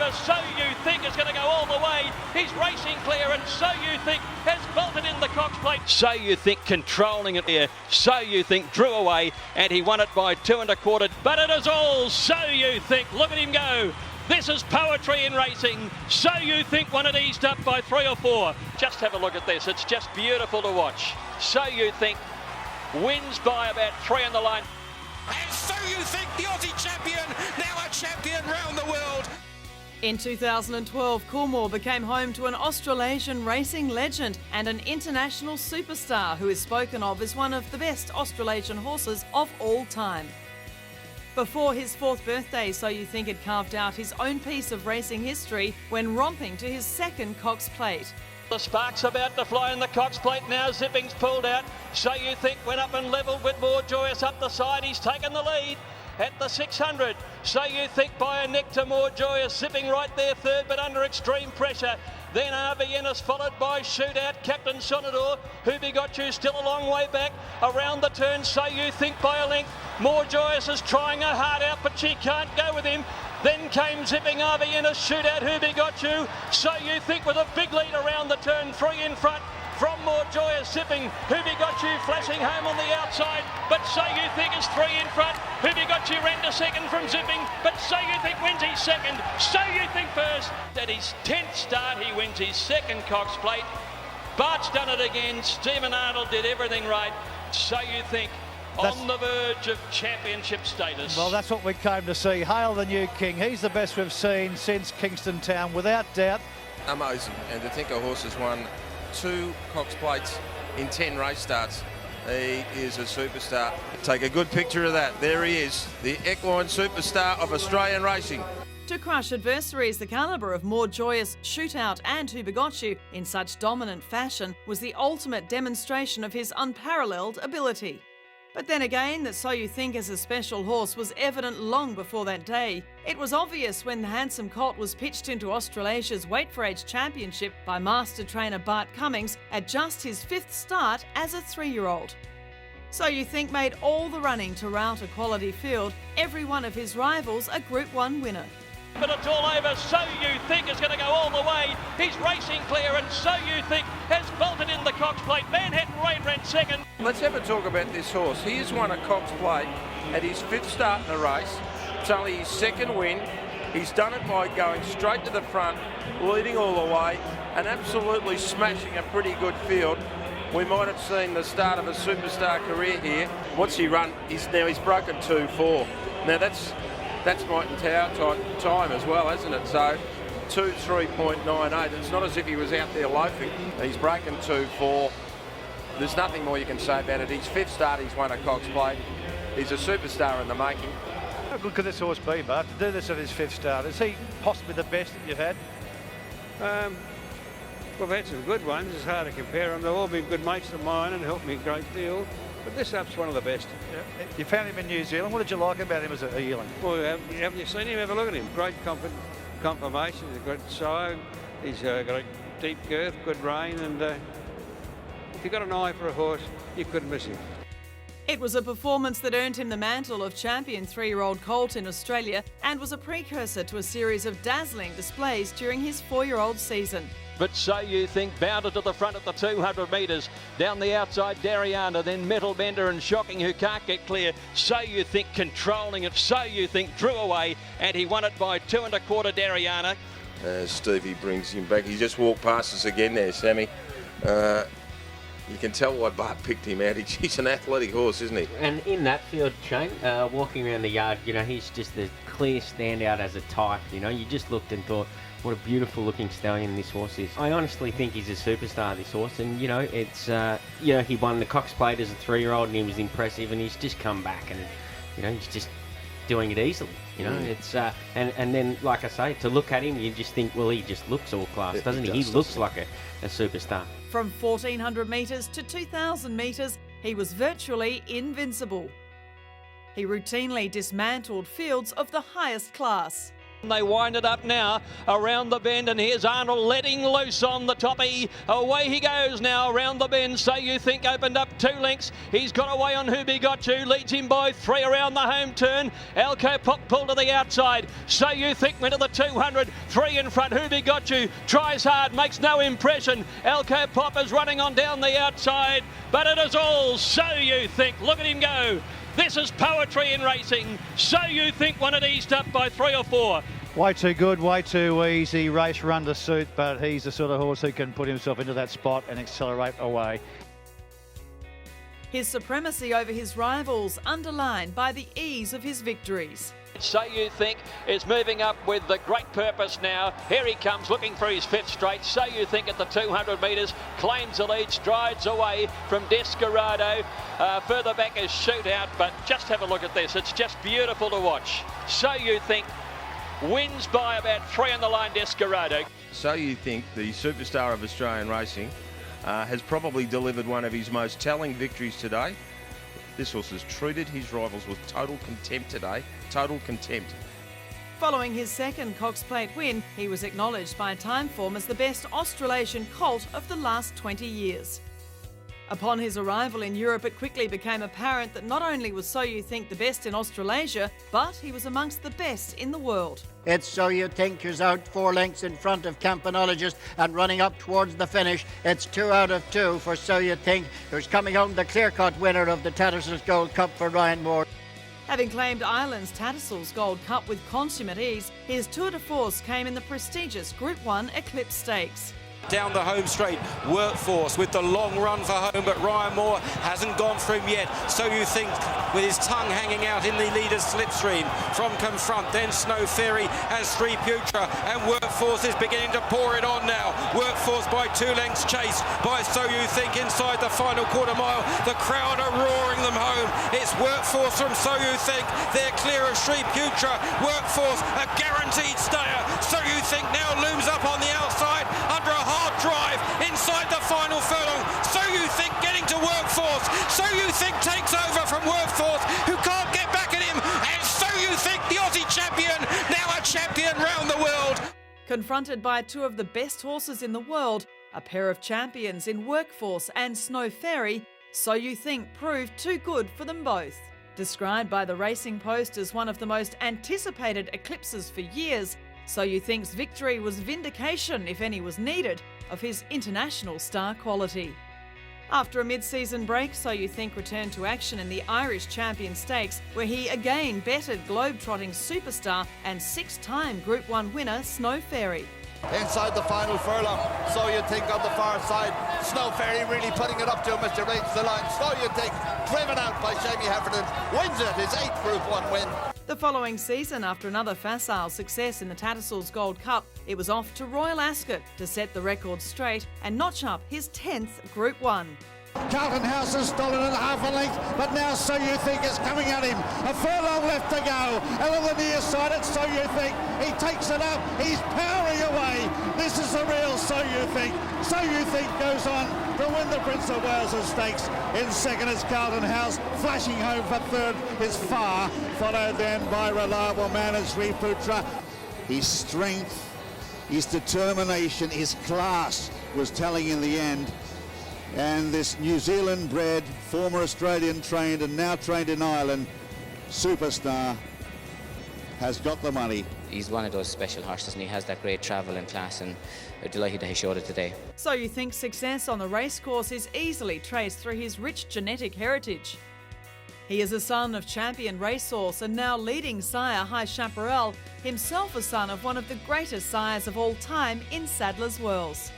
over. So You Think is going to go all the way. He's racing clear, and So You Think has bolted in the Cox Plate. So You Think controlling it here. So You Think drew away, and he won it by 2 1/4. But it is all So You Think. Look at him go. This is poetry in racing. So You Think won it eased up by 3 or 4. Just have a look at this. It's just beautiful to watch. So You Think wins by about 3 on the line. And So You Think, the Aussie champion, now a champion round the world. In 2012, Coolmore became home to an Australasian racing legend and an international superstar who is spoken of as one of the best Australasian horses of all time. Before his 4th birthday, So You Think had carved out his own piece of racing history when romping to his 2nd Cox Plate. The spark's about to fly in the Cox Plate now. Zipping's pulled out. So You Think went up and levelled with More Joyous up the side. He's taken the lead at the 600. So You Think by a neck to More Joyous. Zipping right there 3rd, but under extreme pressure. Then RV Ennis followed by Shootout, Captain Sonador. Who Begot You still a long way back. Around the turn, So You Think by a length. More Joyous is trying her heart out, but she can't go with him. Then came Zipping, RV Ennis, Shootout, Who Begot You. So You Think with a big lead around the turn, 3 in front. From More Joyous, Zipping, Who Begot You flashing home on the outside, but So You Think is 3 in front. Who Begot You ran to 2nd from Zipping, but So You Think wins his 2nd. So You Think first. At his 10th start, he wins his 2nd Cox Plate. Bart's done it again. Stephen Arnold did everything right. So You Think on the verge of championship status. Well, that's what we came to see. Hail the new king. He's the best we've seen since Kingston Town, without doubt. Amazing. And to think a horse has won 2 Cox Plates in 10 race starts. He is a superstar. Take a good picture of that. There he is, the equine superstar of Australian racing. To crush adversaries the calibre of More Joyous, Shootout and Who Begot You in such dominant fashion was the ultimate demonstration of his unparalleled ability. But then again, that So You Think as a special horse was evident long before that day. It was obvious when the handsome colt was pitched into Australasia's Weight for Age Championship by master trainer Bart Cummings at just his 5th start as a 3-year-old. So You Think made all the running to rout a quality field, every one of his rivals a Group 1 winner. But it's all over. So You Think is going to go all the way. He's racing clear, and So You Think has bolted in the Cox Plate. Manhattan Rain ran 2nd. Let's have a talk about this horse. He has won a Cox Plate at his 5th start in a race. It's only his 2nd win. He's done it by going straight to the front, leading all the way, and absolutely smashing a pretty good field. We might have seen the start of a superstar career here. What's he run? He's broken 2-4. Now that's Mighton Tower time as well, hasn't it? So 2:3.98. It's not as if he was out there loafing. He's broken 2-4. There's nothing more you can say about it. His 5th start, he's won a Cox Plate. He's a superstar in the making. How good could this horse be, Bart, to do this at his 5th start? Is he possibly the best that you've had? We've had some good ones. It's hard to compare them. They've all been good mates of mine and helped me a great deal. But this up's one of the best. Yeah. You found him in New Zealand. What did you like about him as a yearling? Well, haven't you seen him? Have a look at him. Great confirmation. He's a good sire. He's got a deep girth, good rein, and if you've got an eye for a horse, you couldn't miss him. It was a performance that earned him the mantle of champion 3-year-old colt in Australia and was a precursor to a series of dazzling displays during his 4-year-old season. But So You Think bounded to the front at the 200 metres. Down the outside, Dariana, then Metal Bender and Shocking, who can't get clear. So You Think controlling it. So You Think drew away, and he won it by 2 1/4, Dariana. Stevie brings him back. He just walked past us again there, Sammy. You can tell why Bart picked him out. He's an athletic horse, isn't he? And in that field, Shane, walking around the yard, he's just the clear standout as a type. You just looked and thought, what a beautiful looking stallion this horse is. I honestly think he's a superstar, this horse, and it's he won the Cox Plate as a 3-year-old and he was impressive, and he's just come back and he's just doing it easily. It's and then, like I say, to look at him, you just think, well, he just looks all class, doesn't he? He looks like a superstar. From 1,400 metres to 2,000 metres, he was virtually invincible. He routinely dismantled fields of the highest class. They wind it up now around the bend, and here's Arnold letting loose on the toppy. Away he goes now around the bend. So You Think opened up 2 lengths. He's got away on Who Be Got You, leads him by 3 around the home turn. Alco Pop pulled to the outside. So You Think went to the 200, 3 in front. Who Be Got You tries hard, makes no impression. Alco Pop is running on down the outside, but it is all So You Think. Look at him go. This is poetry in racing. So You Think won it eased up by 3 or 4. Way too good, way too easy. Race run to suit, but he's the sort of horse who can put himself into that spot and accelerate away. His supremacy over his rivals underlined by the ease of his victories. So You Think is moving up with the great purpose now. Here he comes looking for his 5th straight. So You Think at the 200 metres claims the lead, strides away from Desperado. Further back is Shootout, but just have a look at this. It's just beautiful to watch. So You Think wins by about 3 on the line, Desperado. So You Think, the superstar of Australian racing, has probably delivered one of his most telling victories today. This horse has treated his rivals with total contempt today. Total contempt. Following his second Cox Plate win, he was acknowledged by Timeform as the best Australasian colt of the last 20 years. Upon his arrival in Europe, it quickly became apparent that not only was So You Think the best in Australasia, but he was amongst the best in the world. It's So You Think who's out 4 lengths in front of Campanologist and running up towards the finish. It's 2 out of 2 for So You Think, who's coming home the clear-cut winner of the Tattersall's Gold Cup for Ryan Moore. Having claimed Ireland's Tattersall's Gold Cup with consummate ease, his tour de force came in the prestigious Group 1 Eclipse Stakes. Down the home straight, Workforce with the long run for home, but Ryan Moore hasn't gone for him yet. So You Think with his tongue hanging out in the leader's slipstream from Confront, then Snow Fairy and Street Future, and Workforce is beginning to pour it on now. Workforce by 2 lengths chased by So You Think inside the final quarter mile. The crowd are roaring them home. It's Workforce from So You Think. They're clear of Street Future. Workforce, a guaranteed stayer. So You Think now looms up on the outside under a hard drive inside the final furlong. So You Think getting to Workforce. So You Think takes over from Workforce, who can't get back at him. And So You Think, the Aussie champion, now a champion round the world. Confronted by 2 of the best horses in the world, a pair of champions in Workforce and Snow Fairy, So You Think proved too good for them both. Described by the Racing Post as one of the most anticipated eclipses for years, So You Think's victory was vindication, if any was needed, of his international star quality. After a mid-season break, So You Think returned to action in the Irish Champion Stakes, where he again bettered globe-trotting superstar and 6-time Group 1 winner Snow Fairy. Inside the final furlong, So You Think on the far side. Snow Fairy really putting it up to him as he rates the line. So You Think, driven out by Jamie Heffernan, wins it, his 8th Group 1 win. The following season, after another facile success in the Tattersall's Gold Cup, it was off to Royal Ascot to set the record straight and notch up his 10th Group 1. Carlton House has stolen it half a length, but now So You Think is coming at him. A furlong left to go. And on the near side, it's So You Think. He takes it up. He's powering away. This is the real So You Think. So You Think goes on to win the Prince of Wales Stakes. In second is Carlton House. Flashing home for third is Far, followed then by Reliable Man and Sri Putra. His strength, his determination, his class was telling in the end. And this New Zealand bred, former Australian trained and now trained in Ireland, superstar has got the money. He's one of those special horses and he has that great travel and class, and we're delighted that he showed it today. So You Think's success on the racecourse is easily traced through his rich genetic heritage. He is a son of champion racehorse and now leading sire High Chaparral, himself a son of one of the greatest sires of all time in Sadler's Wells.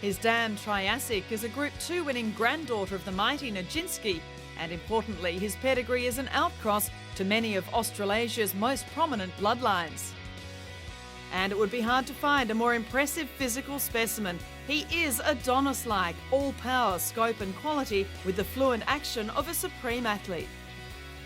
His dam Triassic is a Group 2 winning granddaughter of the mighty Nijinsky, and importantly, his pedigree is an outcross to many of Australasia's most prominent bloodlines. And it would be hard to find a more impressive physical specimen. He is Adonis-like, all power, scope and quality with the fluent action of a supreme athlete.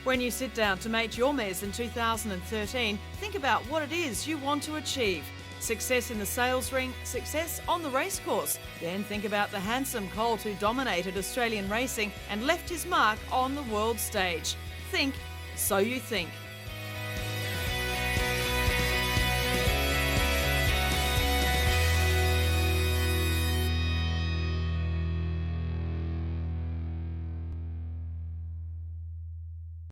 When you sit down to mate your mares in 2013, think about what it is you want to achieve. Success in the sales ring, success on the racecourse. Then think about the handsome colt who dominated Australian racing and left his mark on the world stage. Think So You Think.